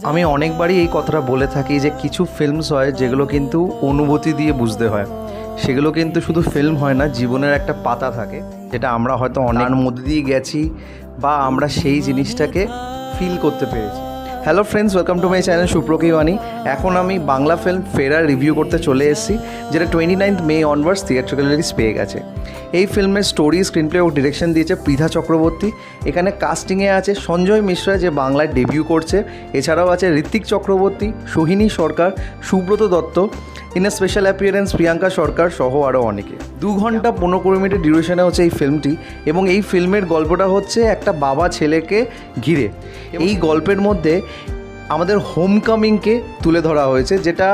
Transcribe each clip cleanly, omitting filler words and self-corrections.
আমি অনেকবারই এই কথাটা বলে থাকি যে কিছু ফিল্মস হয় যেগুলো কিন্তু অনুভূতি দিয়ে বুঝতে হয়। সেগুলো কিন্তু শুধু ফিল্ম হয় না, জীবনের একটা পাতা থাকে যেটা আমরা হয়তো অনেক মধ্যে দিয়ে গেছি বা আমরা সেই জিনিসটাকে ফিল করতে পেরেছি। Hello friends, welcome to my channel সুপ্রকিওয়ানি। এখন আমি বাংলা ফিল্ম ফেরার রিভিউ করতে চলে এসেছি, যেটা 29 মে অনওয়ার্ডস থিয়েট্রিক্যাল রিলিজ পেয়ে গেছে। এই ফিল্মের স্টোরি, স্ক্রিনপ্লে ও ডিরেকশন দিয়েছে পৃথা চক্রবর্তী। এখানে কাস্টিংয়ে আছে সঞ্জয় মিশ্রা, যে বাংলায় ডেবিউ করছে। এছাড়াও আছে Ritwik Chakraborty, Sohini Sarkar, Subrata Dutta, in a special appearance Priyanka Sarkar সহ আরও অনেকে। 2 ঘন্টা 15 মিনিটের ডিউরেশনে হচ্ছে এই ফিল্মটি, এবং এই ফিল্মের গল্পটা হচ্ছে একটা বাবা ছেলেকে ঘিরে। এই গল্পের মধ্যে আমাদের হোমকামিংকে তুলে ধরা হয়েছে, যেটা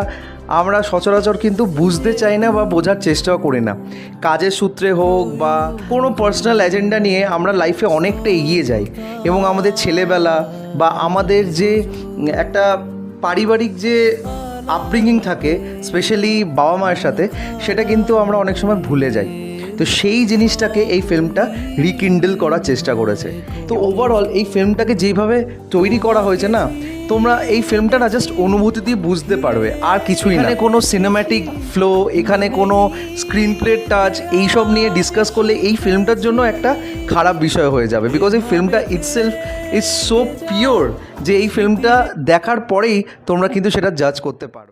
আমরা সচরাচর কিন্তু বুঝতে চাই না বা বোঝার চেষ্টাও করি না। কাজের সূত্রে হোক বা কোনো পার্সোনাল এজেন্ডা নিয়ে আমরা লাইফে অনেকটা এগিয়ে যাই, এবং আমাদের ছেলেবেলা বা আমাদের যে একটা পারিবারিক যে আপব্রিঙ্গিং থাকে, স্পেশালি বাবা মায়ের সাথে, সেটা কিন্তু আমরা অনেক সময় ভুলে যাই। তো সেই জিনিসটাকে এই ফিল্মটা রিকিন্ডেল করার চেষ্টা করেছে। তো ওভারঅল এই ফিল্মটাকে যেইভাবে তৈরি করা হয়েছে না, তোমরা এই ফিল্মটা না জাস্ট অনুভূতি দিয়ে বুঝতে পারবে, আর কিছুই না। কোনো সিনেম্যাটিক ফ্লো, এখানে কোনো স্ক্রিন প্লে টাচ, এইসব নিয়ে ডিসকাস করলে এই ফিল্মটার জন্য একটা খারাপ বিষয় হয়ে যাবে। বিকজ এই ফিল্মটা ইটসেলফ ইজ সো পিওর যে এই ফিল্মটা দেখার পরেই তোমরা কিন্তু সেটা জাজ করতে পারো।